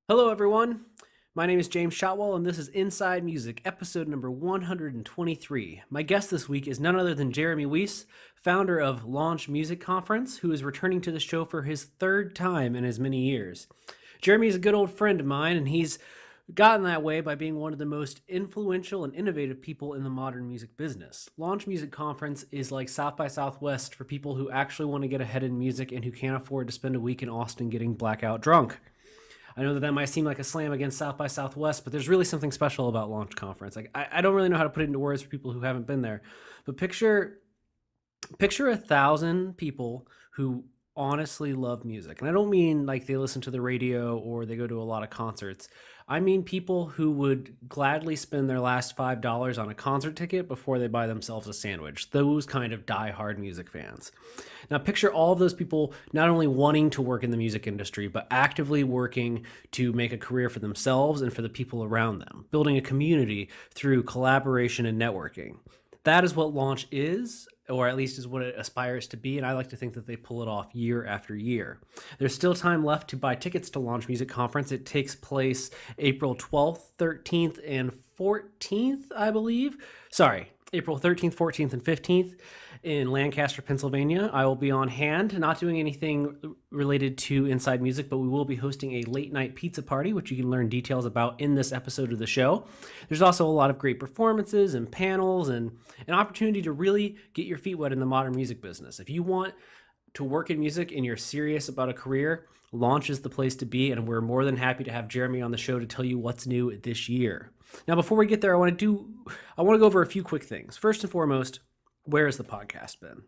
Hello, everyone. My name is James Shotwell, and this is Inside Music, episode number 123. My guest this week is none other than Jeremy Weiss, founder of Launch Music Conference, who is returning to the show for his third time in as many years. Jeremy is a good old friend of mine, and he's gotten that way by being one of the most influential and innovative people in the modern music business. Launch Music Conference is like South by Southwest for people who actually want to get ahead in music and who can't afford to spend a week in Austin getting blackout drunk. I know that might seem like a slam against South by Southwest, but there's really something special about Launch Conference. Like I don't really know how to put it into words for people who haven't been there, but picture 1,000 people who honestly love music. And I don't mean like they listen to the radio or they go to a lot of concerts. I mean people who would gladly spend their last $5 on a concert ticket before they buy themselves a sandwich. Those kind of die-hard music fans. Now picture all of those people not only wanting to work in the music industry, but actively working to make a career for themselves and for the people around them, building a community through collaboration and networking. That is what Launch is, or at least is what it aspires to be, and I like to think that they pull it off year after year. There's still time left to buy tickets to Launch Music Conference. It takes place April 12th, 13th, and 14th, I believe. Sorry, April 13th, 14th, and 15th in Lancaster, Pennsylvania. I will be on hand, not doing anything related to Inside Music, but we will be hosting a late night pizza party, which you can learn details about in this episode of the show. There's also a lot of great performances and panels and an opportunity to really get your feet wet in the modern music business. If you want to work in music and you're serious about a career, Launch is the place to be, and we're more than happy to have Jeremy on the show to tell you what's new this year. Now, before we get there, I want to go over a few quick things. First and foremost, where has the podcast been?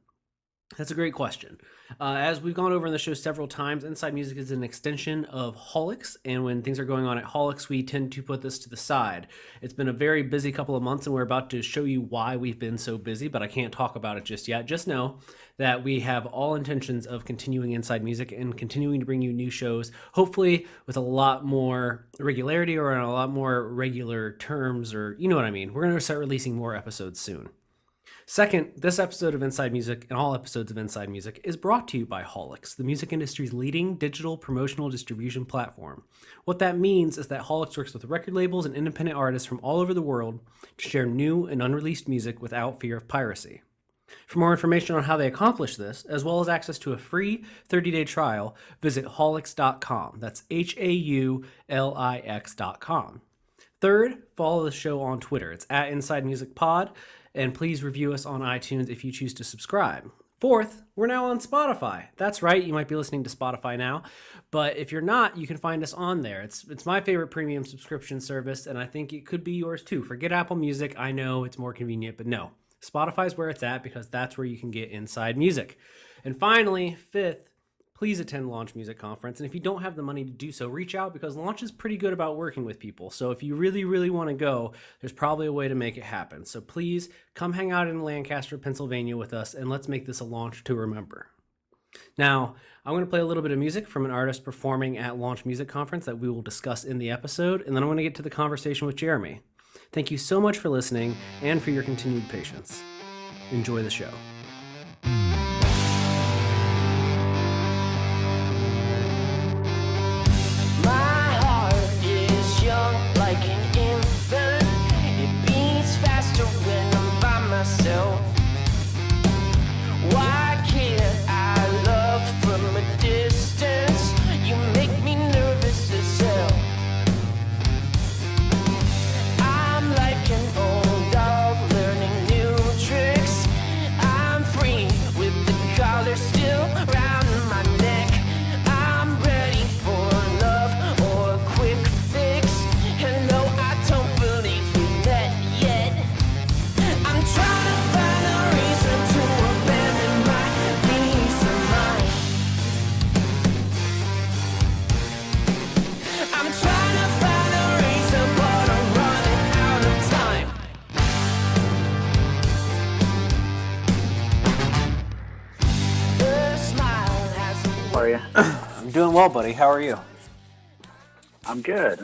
That's a great question. As we've gone over in the show several times, Inside Music is an extension of Holics, and when things are going on at Holics, we tend to put this to the side. It's been a very busy couple of months, and we're about to show you why we've been so busy, but I can't talk about it just yet. Just know that we have all intentions of continuing Inside Music and continuing to bring you new shows, hopefully with a lot more regularity or on a lot more regular terms, or you know what I mean. We're going to start releasing more episodes soon. Second, this episode of Inside Music and all episodes of Inside Music is brought to you by Holics, the music industry's leading digital promotional distribution platform. What that means is that Holics works with record labels and independent artists from all over the world to share new and unreleased music without fear of piracy. For more information on how they accomplish this, as well as access to a free 30-day trial, visit holics.com. That's HAULIX.com. Third, follow the show on Twitter. It's at Inside Music Pod. And please review us on iTunes if you choose to subscribe. Fourth, we're now on Spotify. That's right, you might be listening to Spotify now, but if you're not, you can find us on there. It's my favorite premium subscription service, and I think it could be yours too. Forget Apple Music, I know it's more convenient, but no. Spotify's where it's at because that's where you can get Inside Music. And finally, fifth, please attend Launch Music Conference. And if you don't have the money to do so, reach out because Launch is pretty good about working with people. So if you really, really want to go, there's probably a way to make it happen. So please come hang out in Lancaster, Pennsylvania with us, and let's make this a launch to remember. Now, I'm going to play a little bit of music from an artist performing at Launch Music Conference that we will discuss in the episode, and then I'm going to get to the conversation with Jeremy. Thank you so much for listening and for your continued patience. Enjoy the show. I'm doing well, buddy. How are you? I'm good.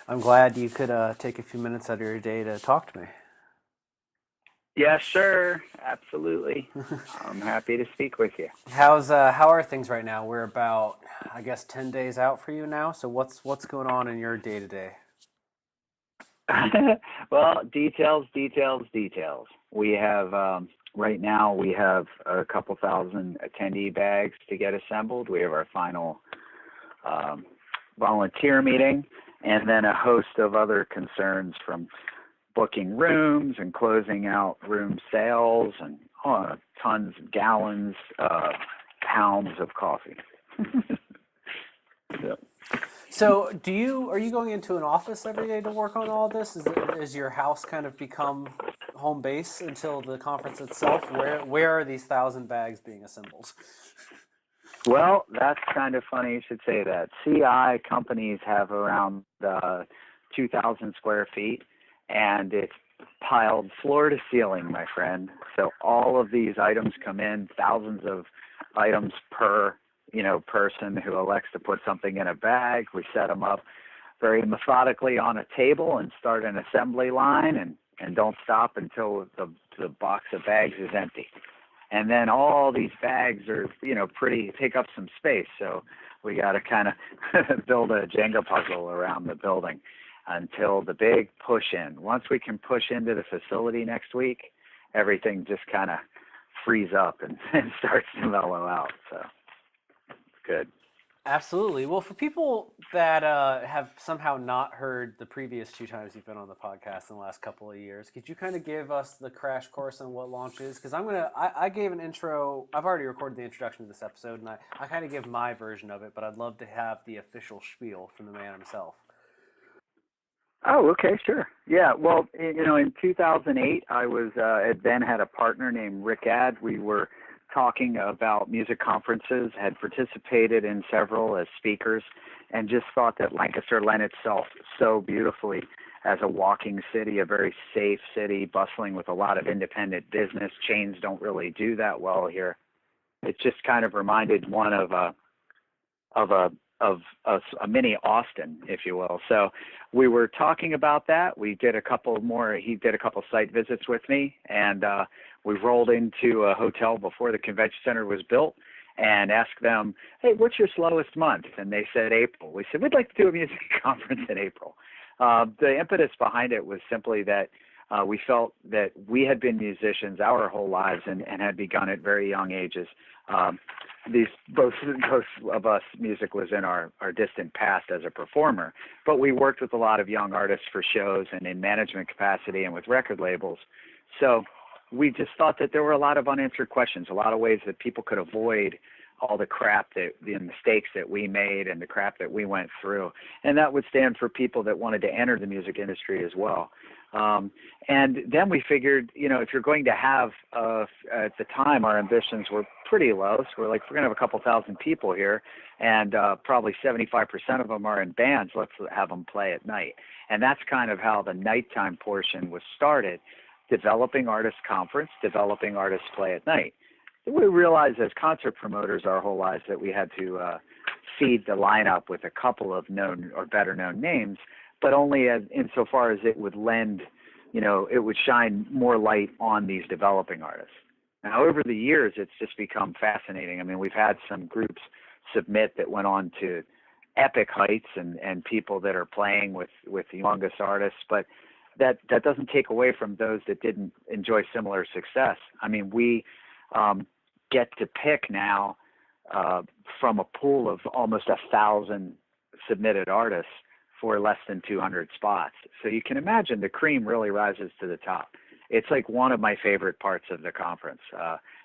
I'm glad you could take a few minutes out of your day to talk to me. Yes, sir. Absolutely. I'm happy to speak with you. How are things right now? We're about, I guess, 10 days out for you now. So what's going on in your day to day? Well, details. We have right now we have a couple thousand attendee bags to get assembled. We have our final um, volunteer meeting, and then a host of other concerns from booking rooms and closing out room sales and tons, gallons, pounds of coffee. So, So are you going into an office every day to work on all this? Is your house kind of become home base until the conference itself? Where are these 1,000 bags being assembled? well, that's kind of funny you should say that. CI companies have around 2,000 square feet, and it's piled floor to ceiling, my friend. So all of these items come in, thousands of items per person who elects to put something in a bag. We set them up very methodically on a table and start an assembly line, and don't stop until the box of bags is empty. And then all these bags are pretty, take up some space, so we got to kind of build a Jenga puzzle around the building until the big push in. Once we can push into the facility next week, everything just kind of frees up and starts to mellow out. So good. Absolutely. Well, for people that have somehow not heard the previous two times you've been on the podcast in the last couple of years, could you kind of give us the crash course on what launch is? Because I gave an intro. I've already recorded the introduction to this episode, and I kind of give my version of it, but I'd love to have the official spiel from the man himself. Oh, okay, sure. Yeah, well, in 2008, I was then had a partner named Rick Add. We were talking about music conferences, had participated in several as speakers, and just thought that Lancaster lent itself so beautifully as a walking city, a very safe city, bustling with a lot of independent business. Chains don't really do that well here. It just kind of reminded one of of a a mini Austin, if you will. So we were talking about that. We did a couple more. He did a couple site visits with me, and we rolled into a hotel before the convention center was built and asked them, "Hey, what's your slowest month?" And they said April. We said, "We'd like to do a music conference in April." The impetus behind it was simply that we felt that we had been musicians our whole lives and had begun at very young ages. Both of us, music was in our distant past as a performer, but we worked with a lot of young artists for shows and in management capacity and with record labels. So we just thought that there were a lot of unanswered questions, a lot of ways that people could avoid all the crap the mistakes that we made and the crap that we went through. And that would stand for people that wanted to enter the music industry as well. And then we figured, if you're going to have, at the time, our ambitions were pretty low. So we're like, we're going to have a couple thousand people here, and probably 75% of them are in bands. Let's have them play at night. And that's kind of how the nighttime portion was started, developing artist conference, developing artists play at night. We realized as concert promoters our whole lives that we had to feed the lineup with a couple of known or better known names, but only insofar as it would lend, it would shine more light on these developing artists. Now, over the years, it's just become fascinating. I mean, we've had some groups submit that went on to epic heights and people that are playing with the youngest artists, but that doesn't take away from those that didn't enjoy similar success. I mean, we get to pick now from a pool of almost 1,000 submitted artists for less than 200 spots. So you can imagine the cream really rises to the top. It's like one of my favorite parts of the conference.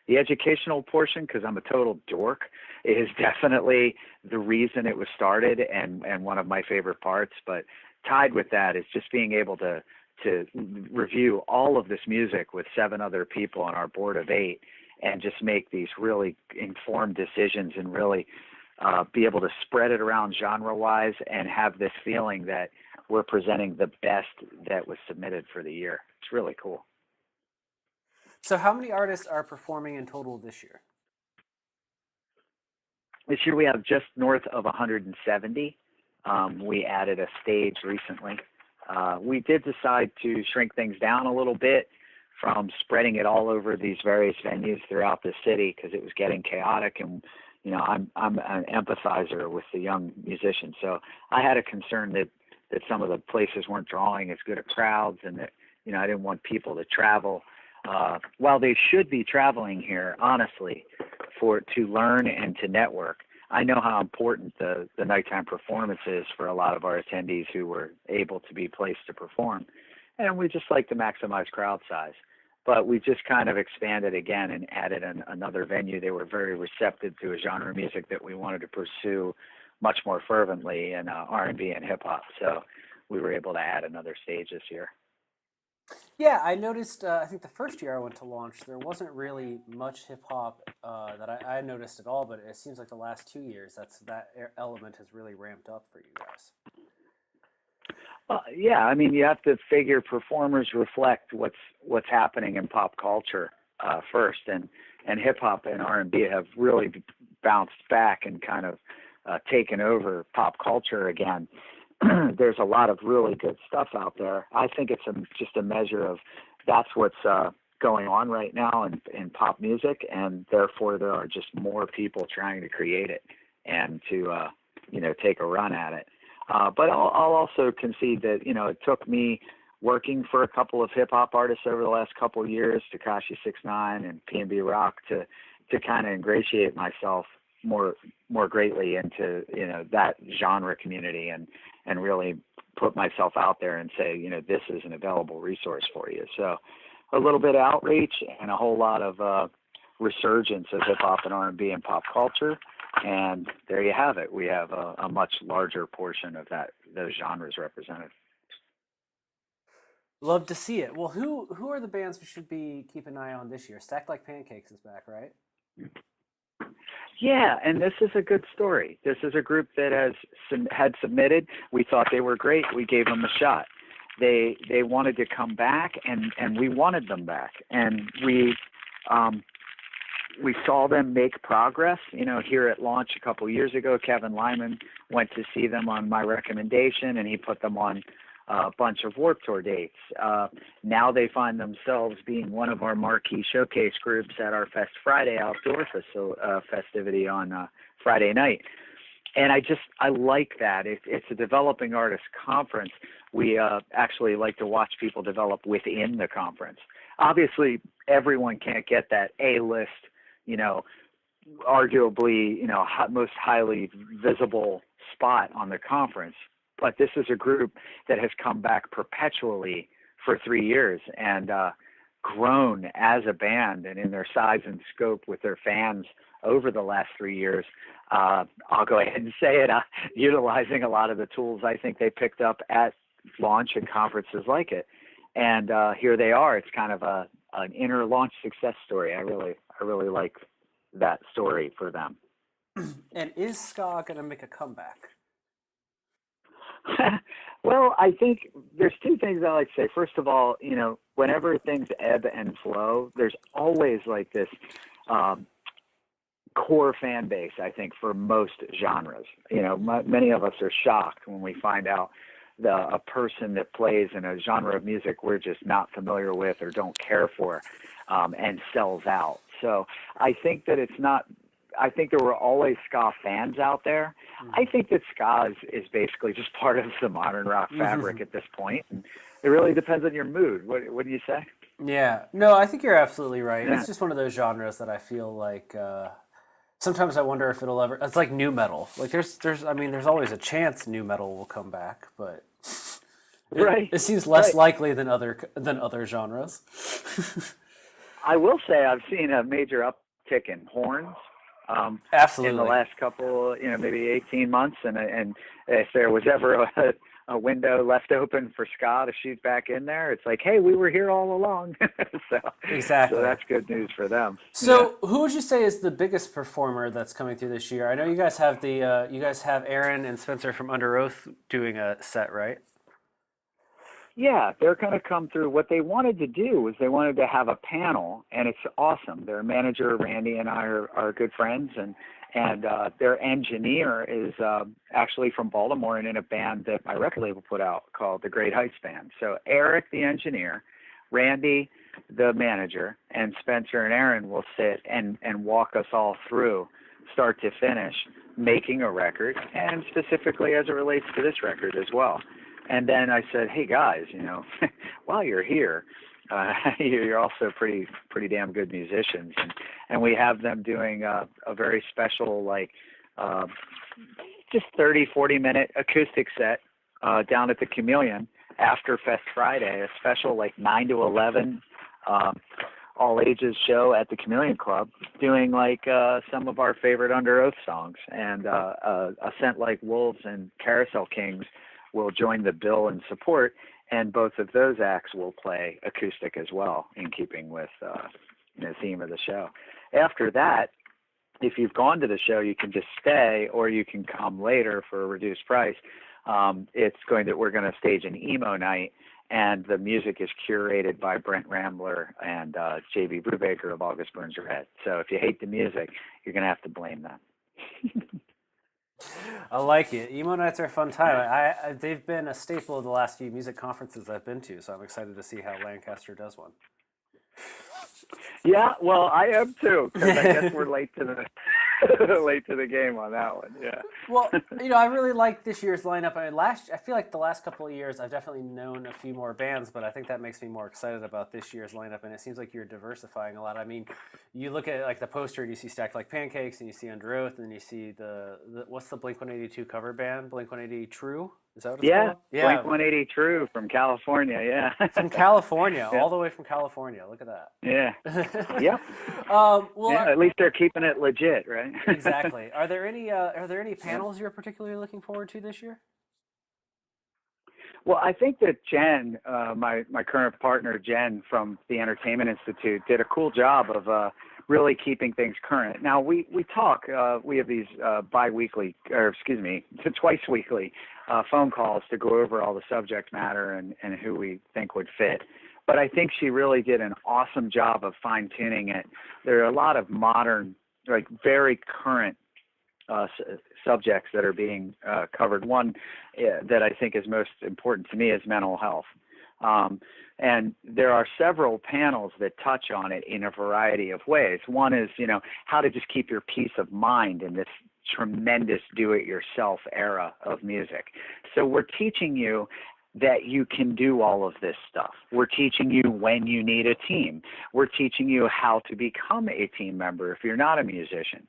The educational portion, because I'm a total dork, is definitely the reason it was started and one of my favorite parts. But tied with that is just being able to review all of this music with 7 other people on our board of 8 and just make these really informed decisions and really be able to spread it around genre-wise and have this feeling that we're presenting the best that was submitted for the year. It's really cool. So how many artists are performing in total this year? This year we have just north of 170. We added a stage recently. We did decide to shrink things down a little bit from spreading it all over these various venues throughout the city because it was getting chaotic. And I'm an empathizer with the young musicians, so I had a concern that some of the places weren't drawing as good a crowds, and that I didn't want people to travel. While they should be traveling here, honestly, to learn and to network. I know how important the nighttime performance is for a lot of our attendees who were able to be placed to perform. And we just like to maximize crowd size. But we just kind of expanded again and added another venue. They were very receptive to a genre of music that we wanted to pursue much more fervently in R&B and hip hop. So we were able to add another stage this year. Yeah, I noticed. I think the first year I went to launch, there wasn't really much hip hop that I noticed at all. But it seems like the last 2 years, that element has really ramped up for you guys. Yeah, I mean, you have to figure performers reflect what's happening in pop culture first, and hip hop and R&B have really bounced back and kind of taken over pop culture again. There's a lot of really good stuff out there. I think it's just a measure of that's what's going on right now in pop music, and therefore there are just more people trying to create it and to take a run at it. But I'll also concede that it took me working for a couple of hip hop artists over the last couple of years, Tekashi 6ix9ine and P&B Rock, to kind of ingratiate myself more greatly into that genre community and really put myself out there and say this is an available resource for you. So a little bit of outreach and a whole lot of resurgence of hip hop and R&B and pop culture, and there you have it. We have a much larger portion of those genres represented. Love to see it. Well, who are the bands we should be keeping an eye on this year? Stacked Like Pancakes is back, right? Yeah, and this is a good story. This is a group that had submitted. We thought they were great. We gave them a shot. They wanted to come back, and we wanted them back. And we saw them make progress. Here at launch a couple of years ago, Kevin Lyman went to see them on my recommendation, and he put them on a bunch of Warped Tour dates. Now they find themselves being one of our marquee showcase groups at our Fest Friday outdoor festivity on Friday night. And I like that. It's a developing artist conference. We actually like to watch people develop within the conference. Obviously, everyone can't get that A-list, arguably, most highly visible spot on the conference. But this is a group that has come back perpetually for 3 years and grown as a band and in their size and scope with their fans over the last 3 years. I'll go ahead and say it, utilizing a lot of the tools I think they picked up at launch and conferences like it. And here they are. It's kind of an inner launch success story. I really like that story for them. And is ska going to make a comeback? Well, I think there's two things I like to say. First of all, whenever things ebb and flow, there's always like this core fan base, I think, for most genres. Many of us are shocked when we find out a person that plays in a genre of music we're just not familiar with or don't care for and sells out. So I think that I think there were always ska fans out there. I think that ska is basically just part of the modern rock fabric at this point. And it really depends on your mood. What do you say? Yeah. No, I think you're absolutely right. Yeah. It's just one of those genres that I feel like sometimes I wonder if it'll ever. It's like new metal. Like there's always a chance new metal will come back, but it seems less likely than other genres. I will say I've seen a major uptick in horns. Absolutely. In the last couple, maybe 18 months, and if there was ever a window left open for ska to shoot back in there, it's like, hey, we were here all along. Exactly. So that's good news for them. So, who would you say is the biggest performer that's coming through this year? I know you guys have Aaron and Spencer from Under Oath doing a set, right? Yeah, they're going to come through. What they wanted to do was they wanted to have a panel, and it's awesome. Their manager, Randy, and I are good friends, and their engineer is actually from Baltimore and in a band that my record label put out called the Great Heights Band. So Eric, the engineer, Randy, the manager, and Spencer and Aaron will sit and walk us all through, start to finish, making a record, and specifically as it relates to this record as well. And then I said, hey guys, while you're here, you're also pretty damn good musicians, and we have them doing a very special just 30-40 minute acoustic set down at the Chameleon after Fest Friday, a special 9 to 11 all ages show at the Chameleon Club, doing some of our favorite Under Oath songs, and A Scent Like Wolves and Carousel Kings will join the bill in support, and both of those acts will play acoustic as well, in keeping with the theme of the show. After that, if you've gone to the show, you can just stay, or you can come later for a reduced price. We're going to stage an emo night, and the music is curated by Brent Rambler and J.B. Brubaker of August Burns Red. So if you hate the music, you're going to have to blame them. I like it. Emo nights are a fun time. They've been a staple of the last few music conferences I've been to, so I'm excited to see how Lancaster does one. Yeah, well, I am too, because I guess we're late to the game on that one. Yeah. Well, I really like this year's lineup. I feel like the last couple of years I've definitely known a few more bands, but I think that makes me more excited about this year's lineup. And it seems like you're diversifying a lot. I mean, you look at the poster and you see Stacked Like Pancakes, and you see Under Oath, and then you see the what's the Blink-182 cover band? Blink-180 True. Is that what it's called? Yeah, Blink-180 True from California, yeah. From California, all the way from California. Look at that. Yeah. Yep. At least they're keeping it legit, right? Exactly. Are there any panels you're particularly looking forward to this year? Well, I think that Jen, my current partner, Jen from the Entertainment Institute, did a cool job of really keeping things current. Now, we talk, we have these twice weekly phone calls to go over all the subject matter and who we think would fit. But I think she really did an awesome job of fine-tuning it. There are a lot of modern, very current subjects that are being covered. One that I think is most important to me is mental health. And there are several panels that touch on it in a variety of ways. One is, how to just keep your peace of mind in this tremendous do-it-yourself era of music. So we're teaching you that you can do all of this stuff. We're teaching you when you need a team. We're teaching you how to become a team member if you're not a musician.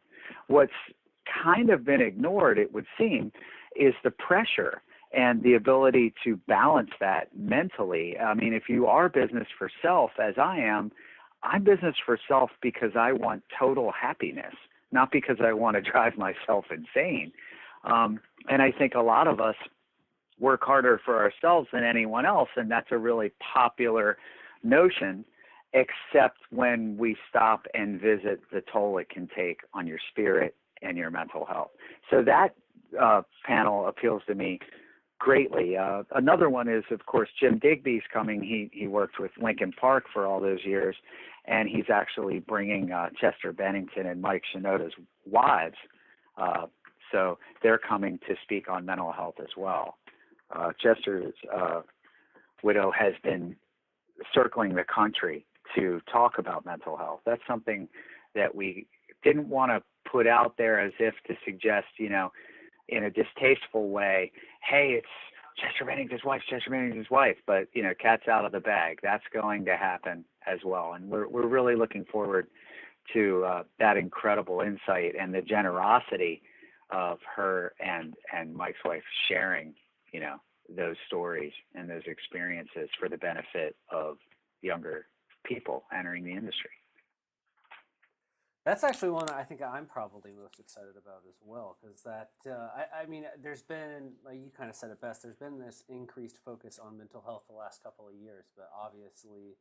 What's kind of been ignored, it would seem, is the pressure and the ability to balance that mentally. I mean, if you are business for self, as I am, I'm business for self because I want total happiness, not because I want to drive myself insane. And I think a lot of us work harder for ourselves than anyone else, and that's a really popular notion, except when we stop and visit the toll it can take on your spirit and your mental health. So that panel appeals to me greatly. Another one is, of course, Jim Digby's coming. He worked with Linkin Park for all those years, and he's actually bringing Chester Bennington and Mike Shinoda's wives. So they're coming to speak on mental health as well. Chester's widow has been circling the country to talk about mental health. That's something that we didn't want to put out there as if to suggest, in a distasteful way, hey, it's Chester Bennington's wife, but, cat's out of the bag. That's going to happen as well. And we're really looking forward to that incredible insight and the generosity of her and Mike's wife sharing, those stories and those experiences for the benefit of younger people entering the industry. That's actually one I think I'm probably most excited about as well, because I mean, there's been, like you kind of said it best, there's been this increased focus on mental health the last couple of years, but obviously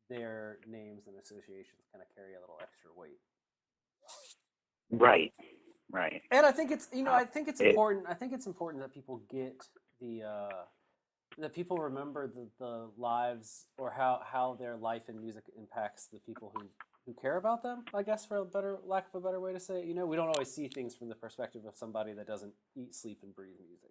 their names and associations kind of carry a little extra weight. Right. And I think it's, important. I think it's important that people get that people remember the lives, or how their life and music impacts the people who care about them, I guess, for lack of a better way to say it. We don't always see things from the perspective of somebody that doesn't eat, sleep, and breathe music.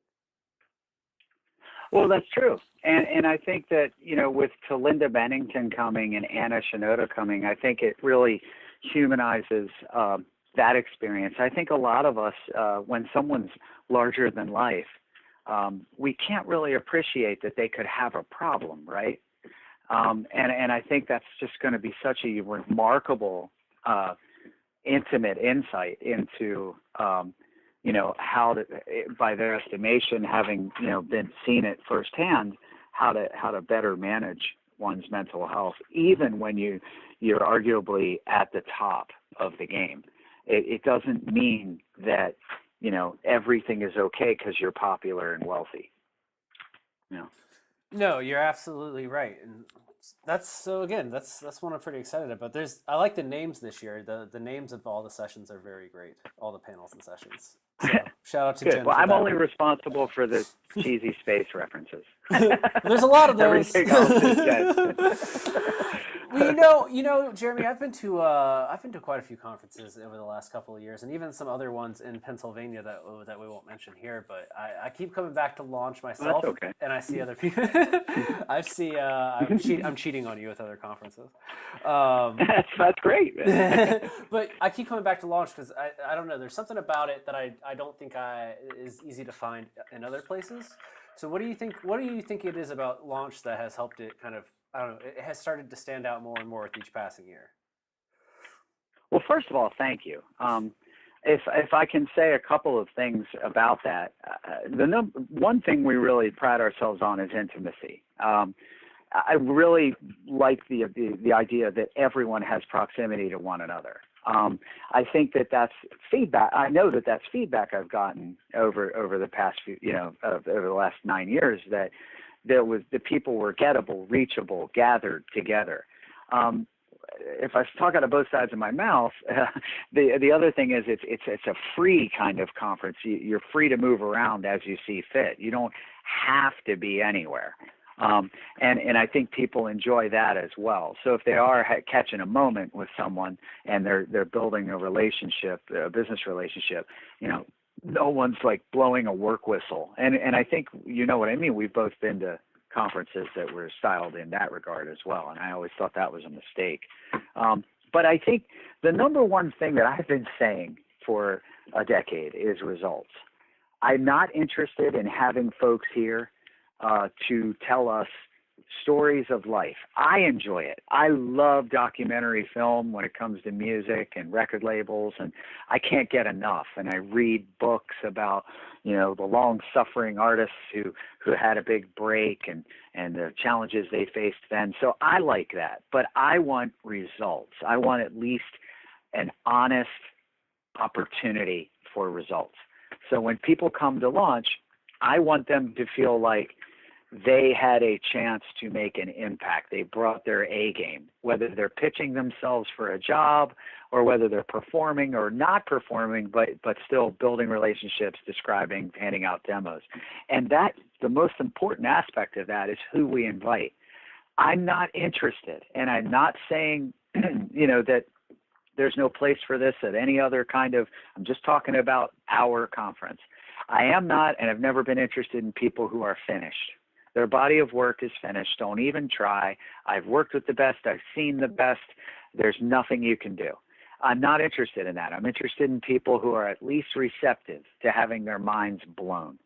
Well, that's true. And I think that, with Linda Bennington coming and Anna Shinoda coming, I think it really humanizes that experience. I think a lot of us, when someone's larger than life, we can't really appreciate that they could have a problem, right? And I think that's just going to be such a remarkable, intimate insight into, how to, by their estimation, having been seen it firsthand, how to better manage one's mental health, even when you're arguably at the top of the game. It doesn't mean that everything is okay because you're popular and wealthy. No, you're absolutely right, and that's one I'm pretty excited about. I like the names this year. The names of all the sessions are very great. All the panels and sessions. So shout out to Good. Jen. Well, for I'm that only one. responsible for the cheesy space references. There's a lot of those. Everything else is Jen. Well, Jeremy, I've been to quite a few conferences over the last couple of years, and even some other ones in Pennsylvania that we won't mention here. But I keep coming back to launch myself, That's okay. and I see other people. I'm cheating on you with other conferences. That's great, man. But I keep coming back to launch because I don't know. There's something about it that I don't think is easy to find in other places. So what do you think? What do you think it is about launch that has helped it kind of? I don't know. It has started to stand out more and more with each passing year. Well, first of all, thank you. If I can say a couple of things about that, one thing we really pride ourselves on is intimacy. I really like the idea that everyone has proximity to one another. I think that's feedback. I know that's feedback I've gotten over the past few, over the last 9 years, that the people were gettable, reachable, gathered together. If I talk out of both sides of my mouth, the other thing is it's a free kind of conference. You're free to move around as you see fit. You don't have to be anywhere. And I think people enjoy that as well. So if they are catching a moment with someone and they're building a relationship, a business relationship, no one's like blowing a work whistle. And I think you know what I mean. We've both been to conferences that were styled in that regard as well, and I always thought that was a mistake. But I think the number one thing that I've been saying for a decade is results. I'm not interested in having folks here to tell us stories of life. I enjoy it. I love documentary film when it comes to music and record labels, and I can't get enough. And I read books about, the long-suffering artists who had a big break and the challenges they faced then. So I like that. But I want results. I want at least an honest opportunity for results. So when people come to launch, I want them to feel like they had a chance to make an impact. They brought their A game, whether they're pitching themselves for a job or whether they're performing or not performing, but still building relationships, describing, handing out demos. And that, the most important aspect of that is who we invite. I'm not interested, and I'm not saying, that there's no place for this at any other kind of, I'm just talking about our conference. I am not, and I've never been interested in people who are finished. Their body of work is finished. Don't even try. I've worked with the best. I've seen the best. There's nothing you can do. I'm not interested in that. I'm interested in people who are at least receptive to having their minds blown.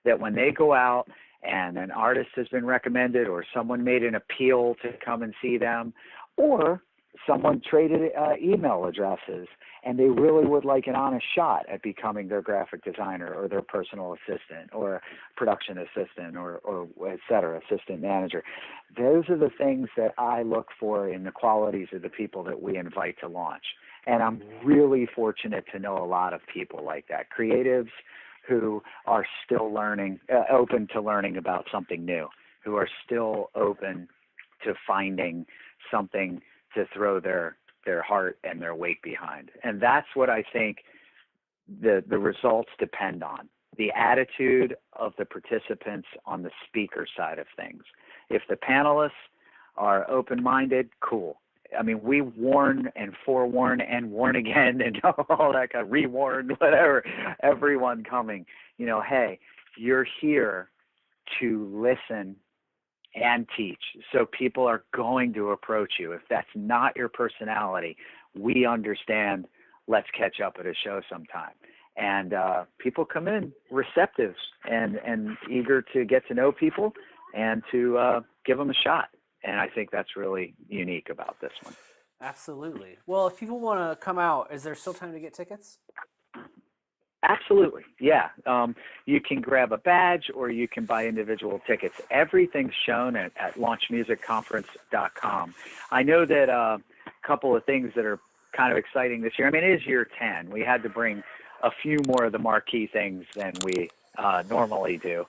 That when they go out and an artist has been recommended or someone made an appeal to come and see them, or someone traded email addresses and they really would like an honest shot at becoming their graphic designer or their personal assistant or production assistant or et cetera, assistant manager. Those are the things that I look for in the qualities of the people that we invite to launch. And I'm really fortunate to know a lot of people like that, creatives who are still learning, open to learning about something new, who are still open to finding something to throw their heart and their weight behind. And that's what I think the results depend on, the attitude of the participants on the speaker side of things. If the panelists are open-minded, cool. I mean, we warn and forewarn and warn again and all that kind of rewarn, whatever, everyone coming, hey, you're here to listen and teach. So people are going to approach you. If that's not your personality, we understand. Let's catch up at a show sometime. And people come in receptive and eager to get to know people and to give them a shot. And I think that's really unique about this one. Absolutely. Well, if people want to come out, is there still time to get tickets? Absolutely. Yeah. You can grab a badge or you can buy individual tickets. Everything's shown at launchmusicconference.com. I know that a couple of things that are kind of exciting this year. I mean, it is year 10. We had to bring a few more of the marquee things than we normally do.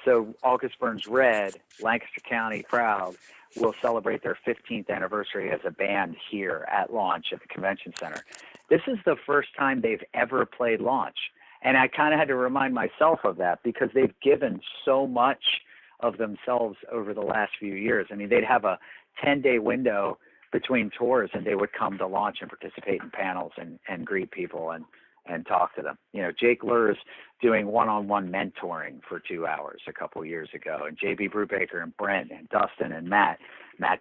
So August Burns Red, Lancaster County Proud, will celebrate their 15th anniversary as a band here at Launch at the Convention Center. This is the first time they've ever played Launch. And I kind of had to remind myself of that because they've given so much of themselves over the last few years. I mean, they'd have a 10-day window between tours, and they would come to Launch and participate in panels and greet people and talk to them. You know, Jake Lur's doing one-on-one mentoring for 2 hours a couple of years ago, and J.B. Brubaker and Brent and Dustin and Matt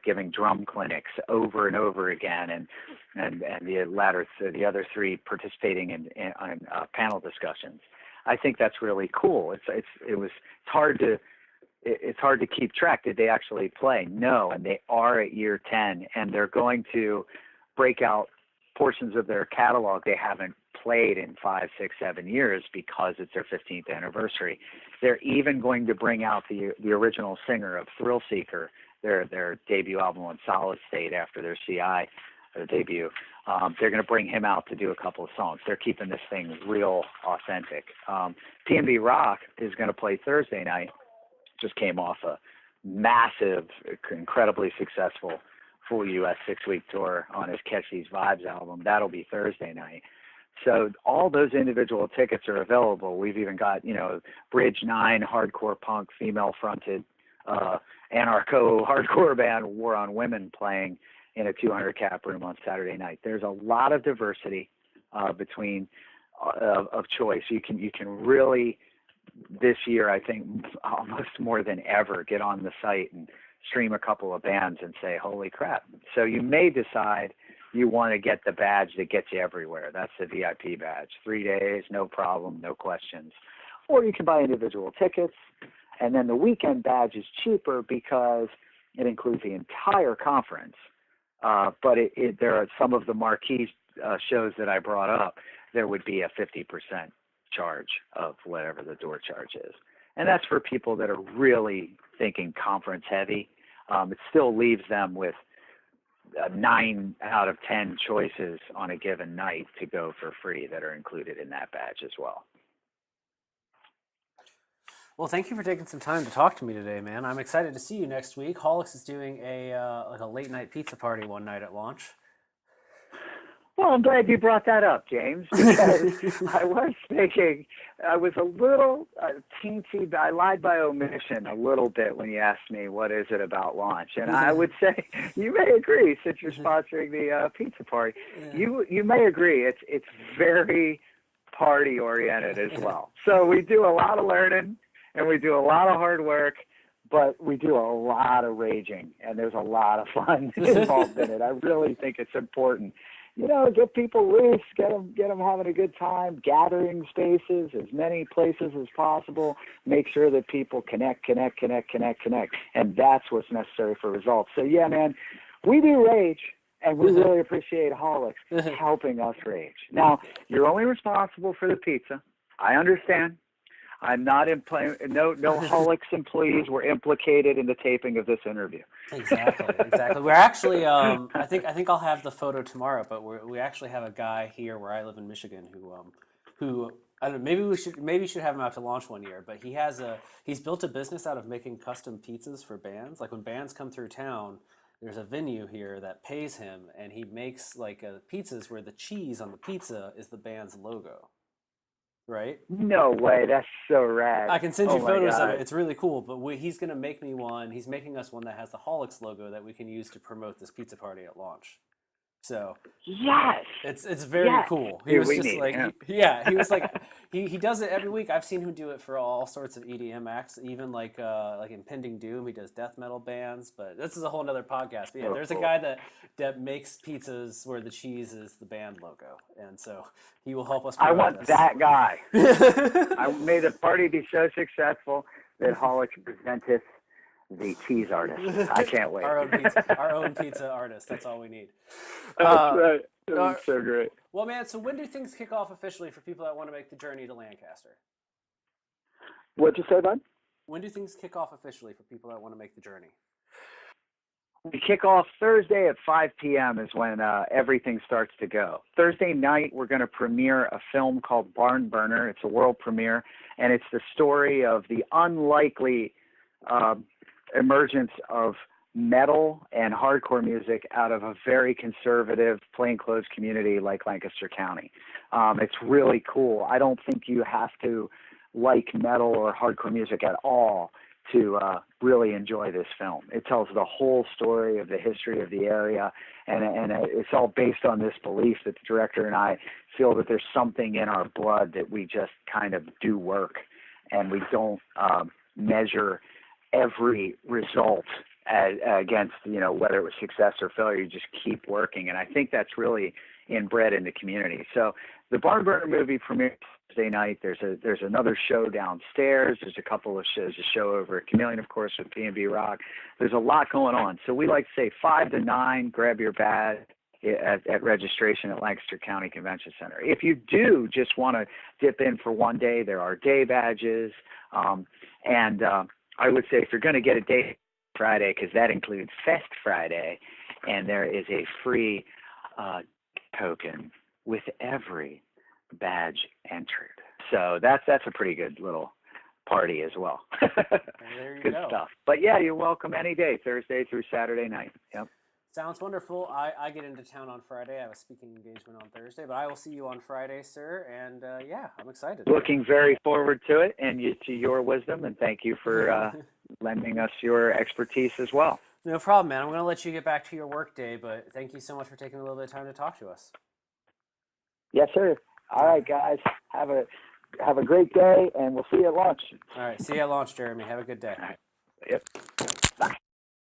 giving drum clinics over and over again, and the other three participating in panel discussions. I think that's really cool. It's hard to keep track. Did they actually play? No, and they are at year 10, and they're going to break out portions of their catalog they haven't played in 5, 6, 7 years because it's their 15th anniversary. They're even going to bring out the original singer of Thrill Seeker, their debut album on Solid State after their CI debut. They're going to bring him out to do a couple of songs. They're keeping this thing real authentic. P&B Rock is going to play Thursday night. Just came off a massive, incredibly successful full U.S. 6-week tour on his Catch These Vibes album. That'll be Thursday night. So all those individual tickets are available. We've even got, Bridge 9, hardcore punk, female-fronted, anarcho hardcore band War on Women playing in a 200 cap room on Saturday night. There's a lot of diversity between of choice. You can really, this year, I think almost more than ever, get on the site and stream a couple of bands and say, holy crap. So you may decide you want to get the badge that gets you everywhere. That's the VIP badge. 3 days, no problem, no questions. Or you can buy individual tickets, and then the weekend badge is cheaper because it includes the entire conference. But there are some of the marquee shows that I brought up, there would be a 50% charge of whatever the door charge is. And that's for people that are really thinking conference heavy. It still leaves them with 9 out of 10 choices on a given night to go for free that are included in that badge as well. Well, thank you for taking some time to talk to me today, man. I'm excited to see you next week. Holix is doing a late night pizza party one night at Launch. Well, I'm glad you brought that up, James, because I was thinking, I was a little teensy, I lied by omission a little bit when you asked me what is it about Launch. And I would say, you may agree, since you're sponsoring the pizza party, you may agree, it's very party-oriented as well. So we do a lot of learning, and we do a lot of hard work, but we do a lot of raging, and there's a lot of fun involved in it. I really think it's important. Get people loose, get them having a good time, gathering spaces, as many places as possible, make sure that people connect, and that's what's necessary for results. So, yeah, man, we do rage, and we really appreciate Holix helping us rage. Now, you're only responsible for the pizza. I understand. I'm not no Holix employees were implicated in the taping of this interview. Exactly. We're actually, I think I'll have the photo tomorrow, but we actually have a guy here where I live in Michigan who I don't know, maybe we should have him out to Launch one year, but he's built a business out of making custom pizzas for bands. Like when bands come through town, there's a venue here that pays him, and he makes pizzas where the cheese on the pizza is the band's logo. Right? No way. That's so rad. I can send you photos of it. It's really cool. But he's going to make me one. He's making us one that has the Holix logo that we can use to promote this pizza party at Launch. So Yes. it's very Yes. cool. He Dude, was we just need like, him. he was like, he does it every week. I've seen him do it for all sorts of EDM acts, even like Impending Doom. He does death metal bands, but this is a whole nother podcast. But yeah, So there's a cool. guy that makes pizzas where the cheese is the band logo, and so he will help us I promote want this. that guy. May the party be so successful that Hollis presenteth the cheese artist. I can't wait. Our own pizza artist. That's all we need. That's Uh, right. That uh, was so great. well, man. So when do things kick off officially for people that want to make the journey to Lancaster? What'd you say, bud? When do things kick off officially for people that want to make the journey? We kick off Thursday at 5 p.m. is when everything starts to go. Thursday night, we're going to premiere a film called Barn Burner. It's a world premiere, and it's the story of the unlikely emergence of metal and hardcore music out of a very conservative, plainclothes community like Lancaster County. It's really cool. I don't think you have to like metal or hardcore music at all to really enjoy this film. It tells the whole story of the history of the area, and it's all based on this belief that the director and I feel that there's something in our blood that we just kind of do work, and we don't measure every result against, whether it was success or failure. You just keep working, and I think that's really inbred in the community. So the Barn Burner movie premieres Thursday night. There's another show downstairs. There's a couple of shows. A show over at Chameleon, of course, with B&B Rock. There's a lot going on. So we like to say 5 to 9. Grab your badge at registration at Lancaster County Convention Center. If you do just want to dip in for one day, there are day badges. And I would say if you're going to get a day Friday, because that includes Fest Friday, and there is a free token with every badge entered. So that's a pretty good little party as well. There you Good go. stuff. But yeah, you're welcome any day, Thursday through Saturday night. Yep. Sounds wonderful. I get into town on Friday. I have a speaking engagement on Thursday, but I will see you on Friday, sir. And yeah, I'm excited. Looking very forward to it, and to your wisdom, and thank you for lending us your expertise as well. No problem, man. I'm going to let you get back to your work day, but thank you so much for taking a little bit of time to talk to us. Yes, sir. All right, guys. Have a great day, and we'll see you at lunch. All right. See you at launch, Jeremy. Have a good day. All right. Yep. Bye.